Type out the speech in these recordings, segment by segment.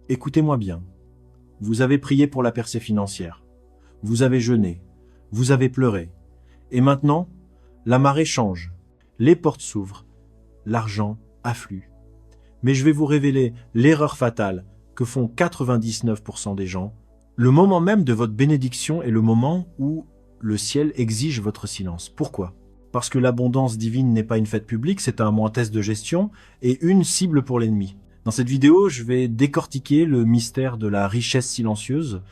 Écoutez-moi bien. Vous avez prié pour la percée financière. Vous avez jeûné. Vous avez pleuré. Et maintenant, la marée change. Les portes s'ouvrent. L'argent afflue. Mais je vais vous révéler l'erreur fatale que font 99% des gens. Le moment même de votre bénédiction est le moment où le ciel exige votre silence. Pourquoi ? Parce que l'abondance divine n'est pas une fête publique, c'est un moyen test de gestion et une cible pour l'ennemi. Dans cette vidéo, je vais décortiquer le mystère de la richesse silencieuse,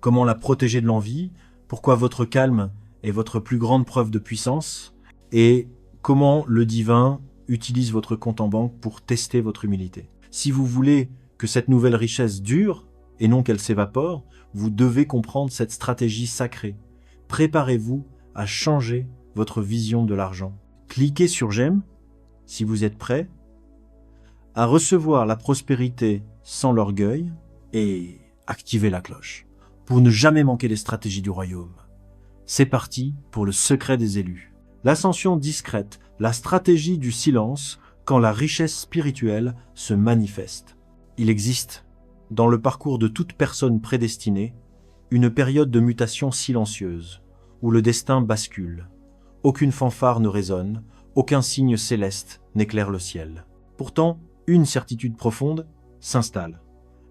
comment la protéger de l'envie, pourquoi votre calme est votre plus grande preuve de puissance et comment le divin utilise votre compte en banque pour tester votre humilité. Si vous voulez que cette nouvelle richesse dure et non qu'elle s'évapore, vous devez comprendre cette stratégie sacrée. Préparez-vous à changer votre vision de l'argent. Cliquez sur j'aime si vous êtes prêt à recevoir la prospérité sans l'orgueil et activez la cloche pour ne jamais manquer les stratégies du royaume. C'est parti pour le secret des élus. L'ascension discrète, la stratégie du silence quand la richesse spirituelle se manifeste. Il existe, dans le parcours de toute personne prédestinée, une période de mutation silencieuse, où le destin bascule. Aucune fanfare ne résonne, aucun signe céleste n'éclaire le ciel. Pourtant, une certitude profonde s'installe.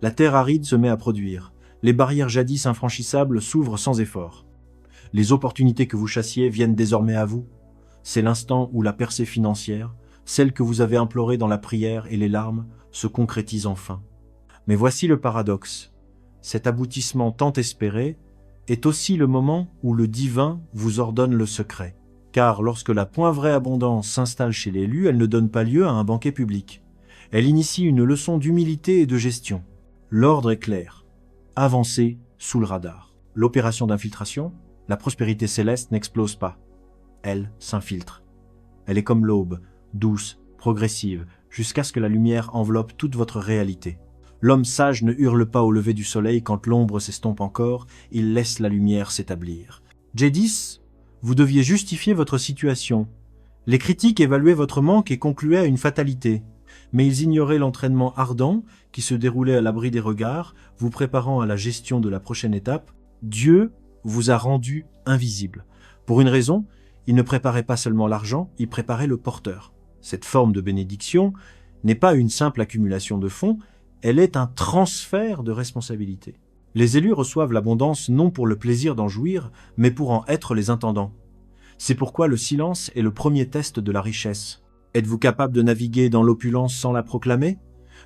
La terre aride se met à produire. Les barrières jadis infranchissables s'ouvrent sans effort. Les opportunités que vous chassiez viennent désormais à vous. C'est l'instant où la percée financière, celle que vous avez implorée dans la prière et les larmes, se concrétise enfin. Mais voici le paradoxe. Cet aboutissement tant espéré est aussi le moment où le divin vous ordonne le secret. Car lorsque la point vraie abondance s'installe chez l'élu, elle ne donne pas lieu à un banquet public. Elle initie une leçon d'humilité et de gestion. L'ordre est clair. Avancez sous le radar. L'opération d'infiltration, la prospérité céleste n'explose pas. Elle s'infiltre. Elle est comme l'aube, douce, progressive, jusqu'à ce que la lumière enveloppe toute votre réalité. L'homme sage ne hurle pas au lever du soleil quand l'ombre s'estompe encore, il laisse la lumière s'établir. Jadis, vous deviez justifier votre situation. Les critiques évaluaient votre manque et concluaient à une fatalité. Mais ils ignoraient l'entraînement ardent qui se déroulait à l'abri des regards, vous préparant à la gestion de la prochaine étape. Dieu vous a rendu invisible. Pour une raison, il ne préparait pas seulement l'argent, il préparait le porteur. Cette forme de bénédiction n'est pas une simple accumulation de fonds, elle est un transfert de responsabilité. Les élus reçoivent l'abondance non pour le plaisir d'en jouir, mais pour en être les intendants. C'est pourquoi le silence est le premier test de la richesse. Êtes-vous capable de naviguer dans l'opulence sans la proclamer?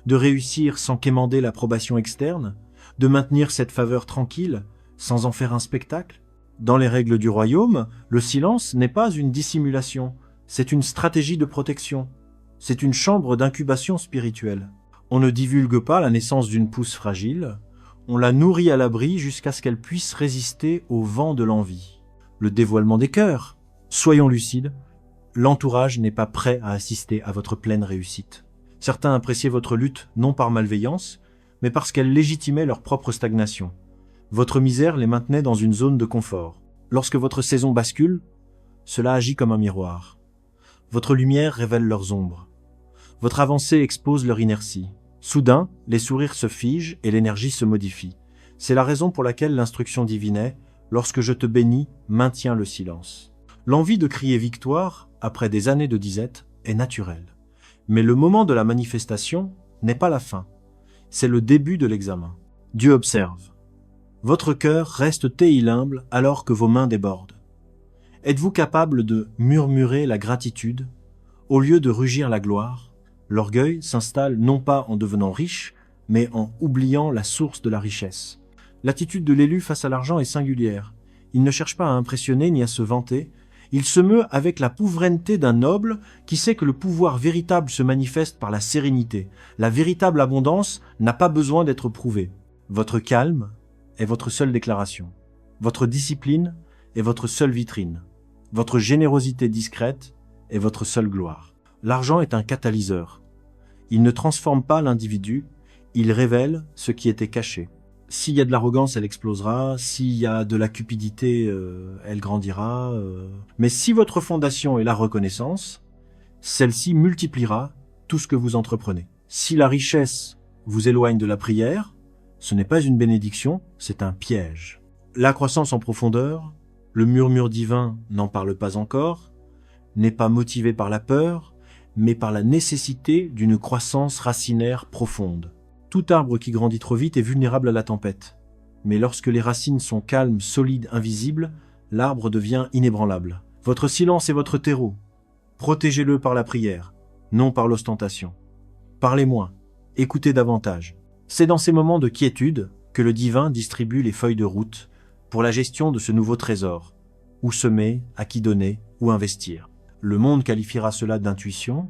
De réussir sans quémander l'approbation externe? De maintenir cette faveur tranquille, sans en faire un spectacle? Dans les règles du royaume, le silence n'est pas une dissimulation, c'est une stratégie de protection. C'est une chambre d'incubation spirituelle. On ne divulgue pas la naissance d'une pousse fragile, on la nourrit à l'abri jusqu'à ce qu'elle puisse résister au vent de l'envie. Le dévoilement des cœurs. Soyons lucides, l'entourage n'est pas prêt à assister à votre pleine réussite. Certains appréciaient votre lutte non par malveillance, mais parce qu'elle légitimait leur propre stagnation. Votre misère les maintenait dans une zone de confort. Lorsque votre saison bascule, cela agit comme un miroir. Votre lumière révèle leurs ombres. Votre avancée expose leur inertie. Soudain, les sourires se figent et l'énergie se modifie. C'est la raison pour laquelle l'instruction divine est « Lorsque je te bénis, maintiens le silence ». L'envie de crier victoire, après des années de disette, est naturelle. Mais le moment de la manifestation n'est pas la fin. C'est le début de l'examen. Dieu observe. Votre cœur reste et humble alors que vos mains débordent. Êtes-vous capable de murmurer la gratitude au lieu de rugir la gloire? L'orgueil s'installe non pas en devenant riche, mais en oubliant la source de la richesse. L'attitude de l'élu face à l'argent est singulière. Il ne cherche pas à impressionner ni à se vanter. Il se meut avec la souveraineté d'un noble qui sait que le pouvoir véritable se manifeste par la sérénité. La véritable abondance n'a pas besoin d'être prouvée. Votre calme est votre seule déclaration. Votre discipline est votre seule vitrine. Votre générosité discrète est votre seule gloire. L'argent est un catalyseur. Il ne transforme pas l'individu, il révèle ce qui était caché. S'il y a de l'arrogance, elle explosera. S'il y a de la cupidité, elle grandira. Mais si votre fondation est la reconnaissance, celle-ci multipliera tout ce que vous entreprenez. Si la richesse vous éloigne de la prière, Ce n'est pas une bénédiction, c'est un piège. La croissance en profondeur, le murmure divin n'en parle pas encore, n'est pas motivé par la peur, mais par la nécessité d'une croissance racinaire profonde. Tout arbre qui grandit trop vite est vulnérable à la tempête. Mais lorsque les racines sont calmes, solides, invisibles, l'arbre devient inébranlable. Votre silence est votre terreau. Protégez-le par la prière, non par l'ostentation. Parlez moins, écoutez davantage. C'est dans ces moments de quiétude que le divin distribue les feuilles de route pour la gestion de ce nouveau trésor. Où semer, à qui donner, où investir. Le monde qualifiera cela d'intuition.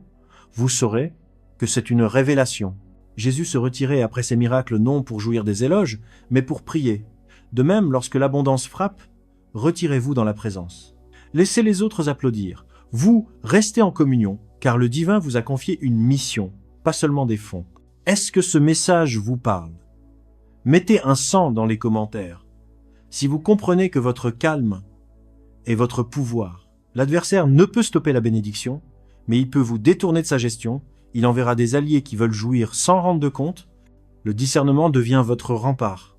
Vous saurez que c'est une révélation. Jésus se retirait après ces miracles non pour jouir des éloges, mais pour prier. De même, lorsque l'abondance frappe, retirez-vous dans la présence. Laissez les autres applaudir. Vous, restez en communion, car le divin vous a confié une mission, pas seulement des fonds. Est-ce que ce message vous parle? Mettez un 100 dans les commentaires. Si vous comprenez que votre calme est votre pouvoir, l'adversaire ne peut stopper la bénédiction, mais il peut vous détourner de sa gestion, il enverra des alliés qui veulent jouir sans rendre de compte, le discernement devient votre rempart.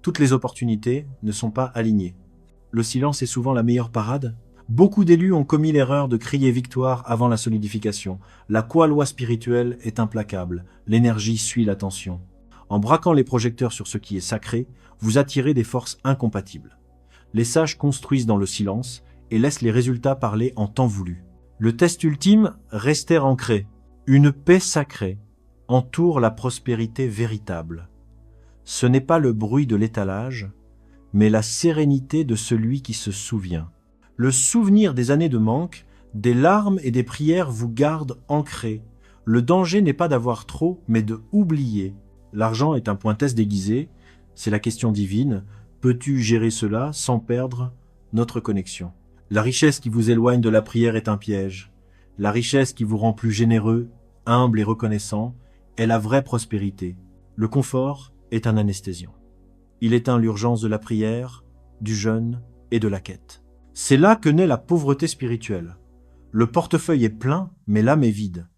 Toutes les opportunités ne sont pas alignées. Le silence est souvent la meilleure parade. Beaucoup d'élus ont commis l'erreur de crier victoire avant la solidification. La loi spirituelle est implacable. L'énergie suit l'attention. En braquant les projecteurs sur ce qui est sacré, vous attirez des forces incompatibles. Les sages construisent dans le silence et laissent les résultats parler en temps voulu. Le test ultime, rester ancré. Une paix sacrée entoure la prospérité véritable. Ce n'est pas le bruit de l'étalage, mais la sérénité de celui qui se souvient. Le souvenir des années de manque, des larmes et des prières vous garde ancré. Le danger n'est pas d'avoir trop, mais de oublier. L'argent est un point test déguisé, c'est la question divine. Peux-tu gérer cela sans perdre notre connexion? La richesse qui vous éloigne de la prière est un piège. La richesse qui vous rend plus généreux, humble et reconnaissant est la vraie prospérité. Le confort est un anesthésiant. Il éteint l'urgence de la prière, du jeûne et de la quête. C'est là que naît la pauvreté spirituelle. Le portefeuille est plein, mais l'âme est vide.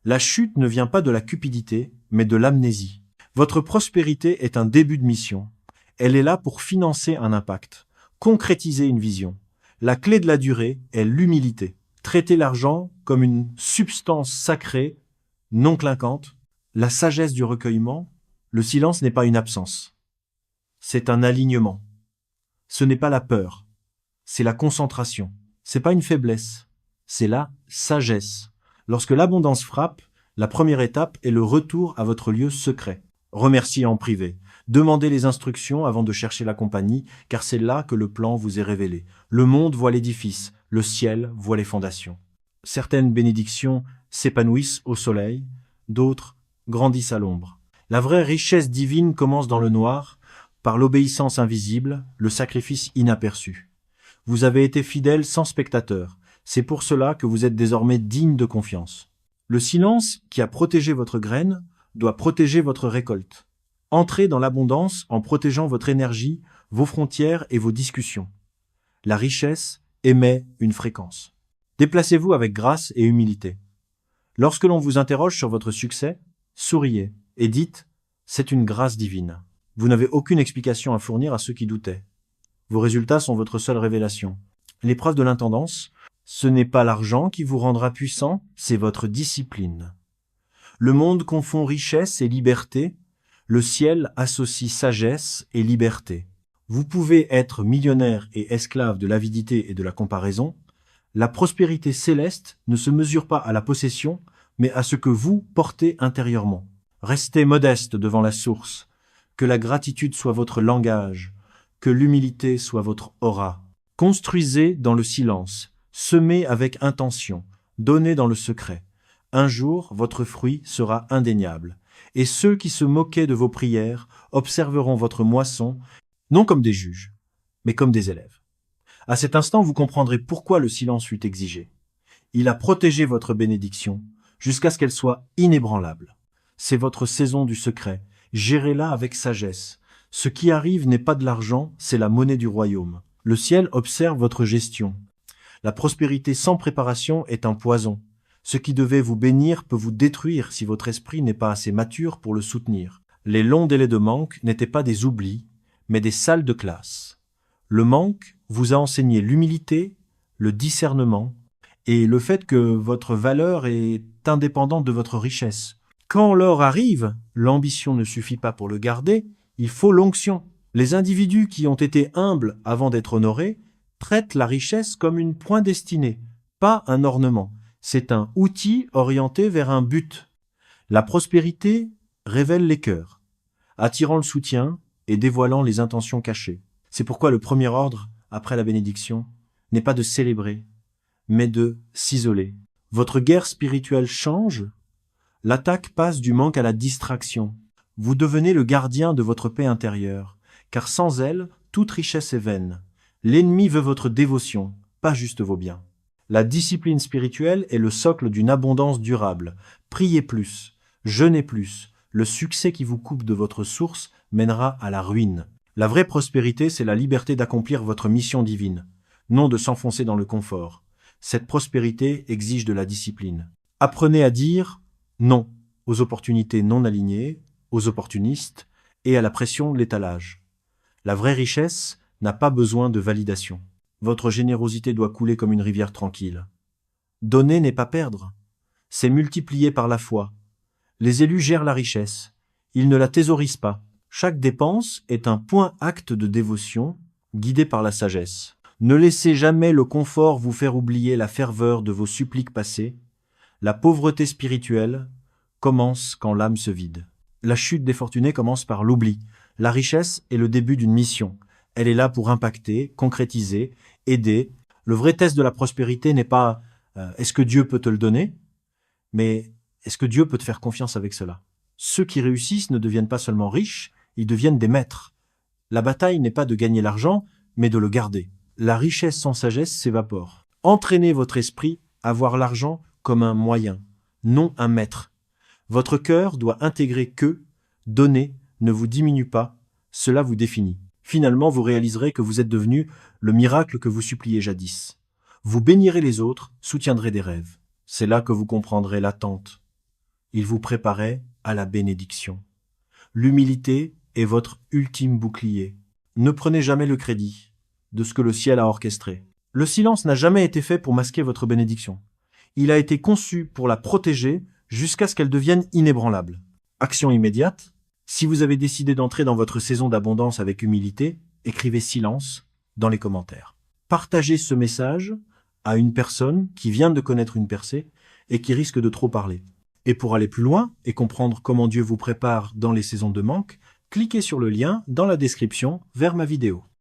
La chute ne vient pas de la cupidité, mais de l'amnésie. Votre prospérité est un début de mission. Elle est là pour financer un impact, concrétiser une vision. La clé de la durée est l'humilité. Traiter l'argent comme une substance sacrée, non clinquante. La sagesse du recueillement, le silence n'est pas une absence. C'est un alignement. Ce n'est pas la peur. C'est la concentration. C'est pas une faiblesse. C'est la sagesse. Lorsque l'abondance frappe, la première étape est le retour à votre lieu secret. Remerciez en privé. Demandez les instructions avant de chercher la compagnie, car c'est là que le plan vous est révélé. Le monde voit l'édifice, le ciel voit les fondations. Certaines bénédictions s'épanouissent au soleil, d'autres grandissent à l'ombre. La vraie richesse divine commence dans le noir, par l'obéissance invisible, le sacrifice inaperçu. Vous avez été fidèle sans spectateur. C'est pour cela que vous êtes désormais digne de confiance. Le silence qui a protégé votre graine doit protéger votre récolte. Entrez dans l'abondance en protégeant votre énergie, vos frontières et vos discussions. La richesse émet une fréquence. Déplacez-vous avec grâce et humilité. Lorsque l'on vous interroge sur votre succès, souriez et dites « c'est une grâce divine ». Vous n'avez aucune explication à fournir à ceux qui doutaient. Vos résultats sont votre seule révélation. L'épreuve de l'intendance, ce n'est pas l'argent qui vous rendra puissant, c'est votre discipline. Le monde confond richesse et liberté, le ciel associe sagesse et liberté. Vous pouvez être millionnaire et esclave de l'avidité et de la comparaison. La prospérité céleste ne se mesure pas à la possession, mais à ce que vous portez intérieurement. Restez modeste devant la source. Que la gratitude soit votre langage, que l'humilité soit votre aura. Construisez dans le silence, semez avec intention, donnez dans le secret. Un jour, votre fruit sera indéniable, et ceux qui se moquaient de vos prières observeront votre moisson, non comme des juges, mais comme des élèves. À cet instant, vous comprendrez pourquoi le silence fut exigé. Il a protégé votre bénédiction jusqu'à ce qu'elle soit inébranlable. C'est votre saison du secret. Gérez-la avec sagesse. Ce qui arrive n'est pas de l'argent, c'est la monnaie du royaume. Le ciel observe votre gestion. La prospérité sans préparation est un poison. Ce qui devait vous bénir peut vous détruire si votre esprit n'est pas assez mature pour le soutenir. Les longs délais de manque n'étaient pas des oublis, mais des salles de classe. Le manque vous a enseigné l'humilité, le discernement et le fait que votre valeur est indépendante de votre richesse. Quand l'or arrive, l'ambition ne suffit pas pour le garder, il faut l'onction. Les individus qui ont été humbles avant d'être honorés traitent la richesse comme une point destinée, pas un ornement. C'est un outil orienté vers un but. La prospérité révèle les cœurs, attirant le soutien et dévoilant les intentions cachées. C'est pourquoi le premier ordre, après la bénédiction, n'est pas de célébrer, mais de s'isoler. Votre guerre spirituelle change, l'attaque passe du manque à la distraction. Vous devenez le gardien de votre paix intérieure, car sans elle, toute richesse est vaine. L'ennemi veut votre dévotion, pas juste vos biens. La discipline spirituelle est le socle d'une abondance durable. Priez plus, jeûnez plus. Le succès qui vous coupe de votre source mènera à la ruine. La vraie prospérité, c'est la liberté d'accomplir votre mission divine, non de s'enfoncer dans le confort. Cette prospérité exige de la discipline. Apprenez à dire non aux opportunités non alignées, aux opportunistes et à la pression de l'étalage. La vraie richesse n'a pas besoin de validation. Votre générosité doit couler comme une rivière tranquille. Donner n'est pas perdre, c'est multiplier par la foi. Les élus gèrent la richesse, ils ne la thésaurisent pas. Chaque dépense est un point acte de dévotion, guidé par la sagesse. Ne laissez jamais le confort vous faire oublier la ferveur de vos suppliques passées. La pauvreté spirituelle commence quand l'âme se vide. La chute des fortunés commence par l'oubli. La richesse est le début d'une mission. Elle est là pour impacter, concrétiser, aider. Le vrai test de la prospérité n'est pas est-ce que Dieu peut te le donner, mais est-ce que Dieu peut te faire confiance avec cela? Ceux qui réussissent ne deviennent pas seulement riches, ils deviennent des maîtres. La bataille n'est pas de gagner l'argent, mais de le garder. La richesse sans sagesse s'évapore. Entraînez votre esprit à voir l'argent comme un moyen, non un maître. Votre cœur doit intégrer que donner ne vous diminue pas, cela vous définit. Finalement, vous réaliserez que vous êtes devenu le miracle que vous suppliez jadis. Vous bénirez les autres, soutiendrez des rêves. C'est là que vous comprendrez l'attente. Il vous préparait à la bénédiction. L'humilité est votre ultime bouclier. Ne prenez jamais le crédit de ce que le ciel a orchestré. Le silence n'a jamais été fait pour masquer votre bénédiction. Il a été conçu pour la protéger jusqu'à ce qu'elle devienne inébranlable. Action immédiate. Si vous avez décidé d'entrer dans votre saison d'abondance avec humilité, écrivez silence dans les commentaires. Partagez ce message à une personne qui vient de connaître une percée et qui risque de trop parler. Et pour aller plus loin et comprendre comment Dieu vous prépare dans les saisons de manque, cliquez sur le lien dans la description vers ma vidéo.